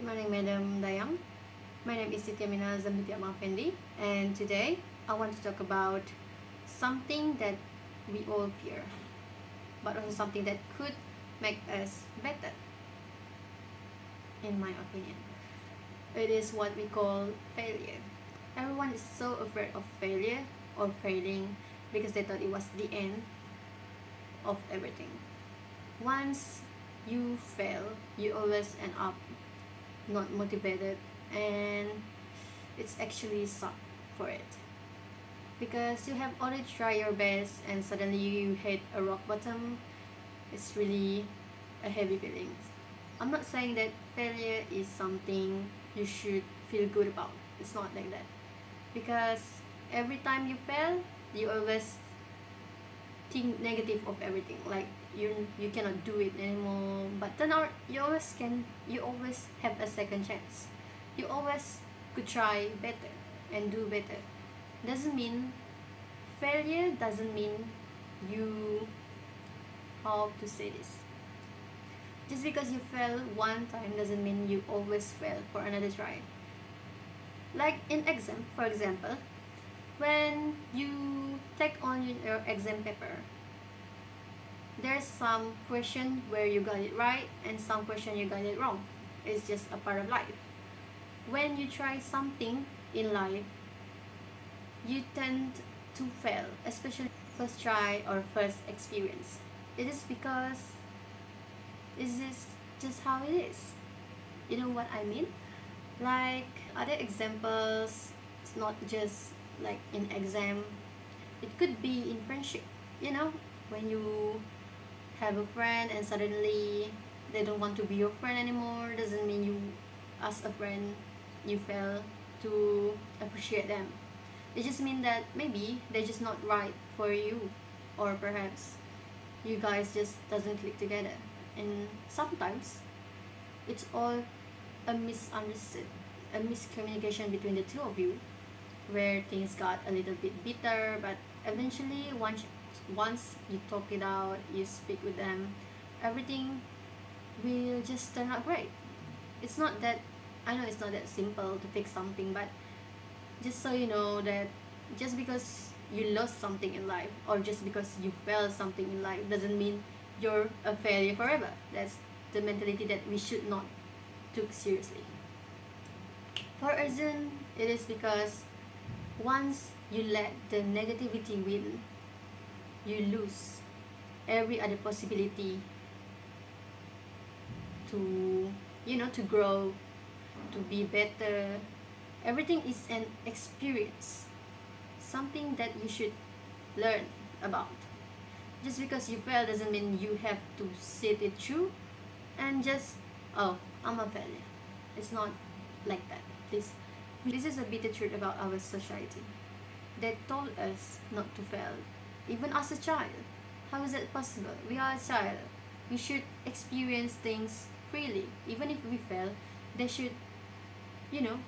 morning, Madam Dayang. My name is Siti Aminah Zamruti Fendi, and today I want to talk about something that we all fear, but also something that could make us better, in my opinion. It is what we call failure. Everyone is so afraid of failure or failing because they thought it was the end of everything. Once you fail, you always end up not motivated, and it's actually suck for it because you have already tried your best and suddenly you hit a rock bottom. It's really a heavy feeling. I'm not saying that failure is something you should feel good about. It's not like that, because every time you fail, you always think negative of everything, like you cannot do it anymore. But turn out you always can, you always have a second chance, you always could try better and do better. Doesn't mean failure doesn't mean you, how to say this, just because you fail one time doesn't mean you always fail for another try. Like in exam, for example, when you take on your exam paper, there's some question where you got it right and some question you got it wrong. It's just a part of life. When you try something in life, you tend to fail, especially first try or first experience. It is because this is just how it is. You know what I mean? Like other examples, it's not just like in exam, it could be in friendship. You know, when you have a friend and suddenly they don't want to be your friend anymore, doesn't mean you, as a friend, you fail to appreciate them. It just means that maybe they're just not right for you, or perhaps you guys just doesn't click together. And sometimes it's all a misunderstood, a miscommunication between the two of you, where things got a little bit bitter, but eventually once you talk it out, you speak with them, everything will just turn out great. It's not that, I know it's not that simple to fix something, but just so you know that just because you lost something in life or just because you failed something in life doesn't mean you're a failure forever. That's the mentality that we should not take seriously. For Arjun, it is because once you let the negativity win, you lose every other possibility to, to grow, to be better. Everything is an experience, something that you should learn about. Just because you fail doesn't mean you have to sit it through and just, oh, I'm a failure. It's not like that, please. This is a bitter truth about our society. They told us not to fail, even as a child. How is that possible? We are a child. We should experience things freely. Even if we fail, they should, you know,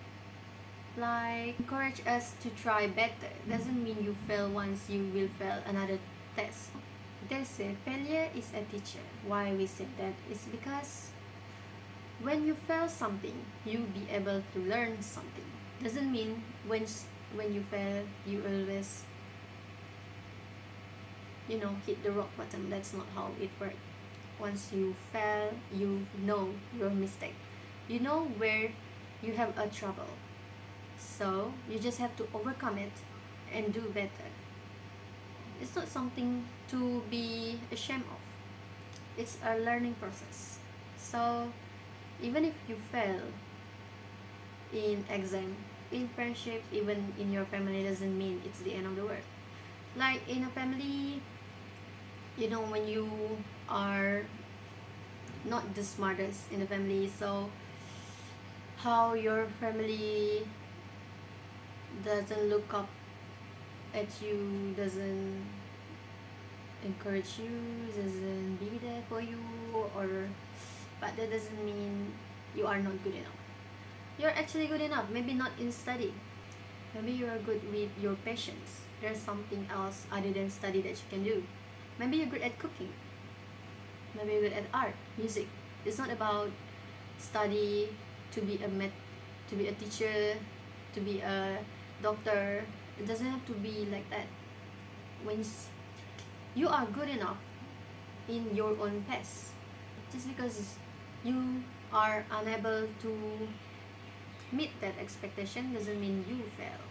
like encourage us to try better. Doesn't mean you fail once, you will fail another test. They say failure is a teacher. Why we say that is because when you fail something, you'll be able to learn something. Doesn't mean when you fail, you always, hit the rock bottom. That's not how it works. Once you fail, you know your mistake. You know where you have a trouble. So you just have to overcome it and do better. It's not something to be ashamed of. It's a learning process. So even if you fail in exam, in friendship, even in your family, doesn't mean it's the end of the world. Like in a family, when you are not the smartest in the family, so how your family doesn't look up at you, doesn't encourage you, doesn't be there for you, or but that doesn't mean you are not good enough. You're actually good enough. Maybe not in study, maybe you are good with your patience. There's something else other than study that you can do. Maybe you're good at cooking, maybe you're good at art, music. It's not about study to be to be a teacher, to be a doctor. It doesn't have to be like that. When you are good enough in your own pace, just because you are unable to meet that expectation doesn't mean you fail.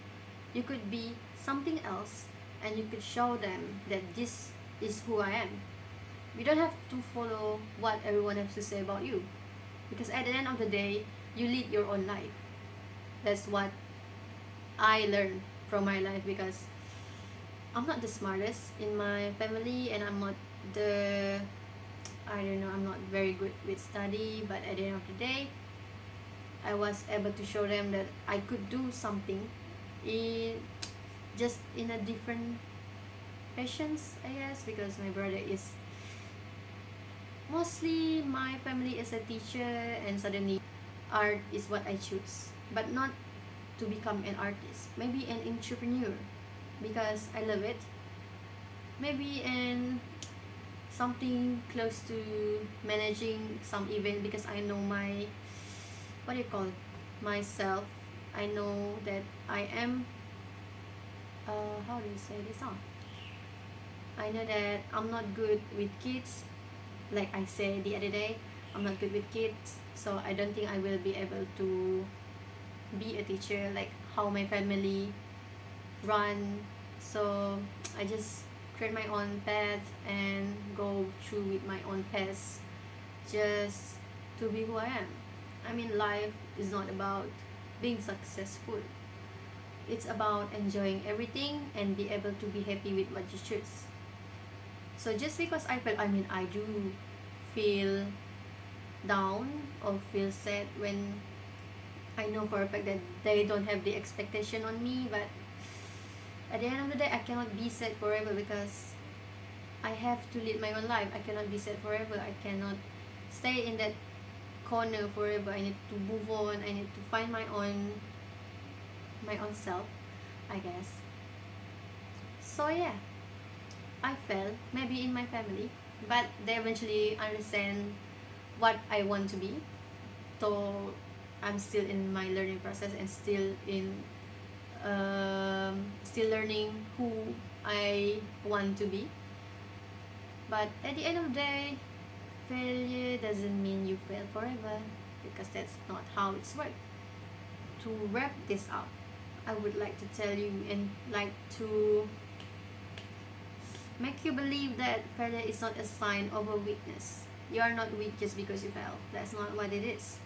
You could be something else, and you could show them that this is who I am. You don't have to follow what everyone has to say about you, because at the end of the day, you lead your own life. That's what I learned from my life, because I'm not the smartest in my family, and I'm not the, I don't know, I'm not very good with study, but at the end of the day, I was able to show them that I could do something in just in a different patience, I guess, because my brother is mostly, my family is a teacher, and suddenly art is what I choose, but not to become an artist, maybe an entrepreneur, because I love it, maybe in something close to managing some event, because I know my, what do you call, myself. I know that I am, how do you say this on, I know that I'm not good with kids, like I said the other day. I'm not good with kids, so I don't think I will be able to be a teacher like how my family run. So I just create my own path and go through with my own path, just to be who I am. I mean, life is not about being successful. It's about enjoying everything and be able to be happy with what you choose. So just because I feel, I mean, I do feel down or feel sad when I know for a fact that they don't have the expectation on me, but at the end of the day, I cannot be sad forever, because I have to lead my own life. I cannot be sad forever. I cannot stay in that corner forever. I need to move on. I need to find my own self, I guess. So yeah, I fell maybe in my family, but they eventually understand what I want to be. So I'm still in my learning process, and still learning who I want to be. But at the end of the day, failure doesn't mean you fail forever, because that's not how it's worked. To wrap this up, I would like to tell you and like to make you believe that failure is not a sign of a weakness. You are not weak just because you fail. That's not what it is.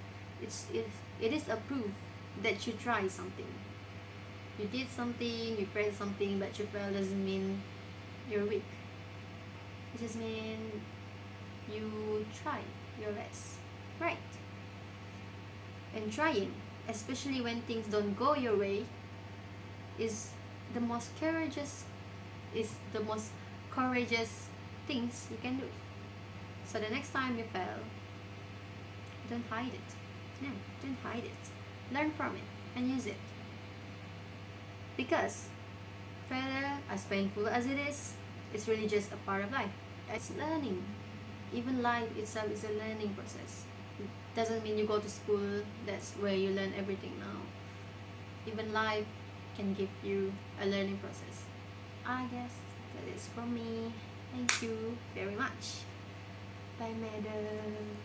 It is a proof that you try something. You did something, you tried something, but you failed doesn't mean you're weak. It just means you try your best, right? And trying, especially when things don't go your way, is the most courageous is the most courageous things you can do. So the next time you fail, don't hide it. No, don't hide it. Learn from it and use it. Because failure, as painful as it is, it's really just a part of life. It's learning. Even life itself is a learning process. It doesn't mean you go to school, that's where you learn everything now. Even life can give you a learning process. I guess that is from me. Thank you very much. Bye, madam.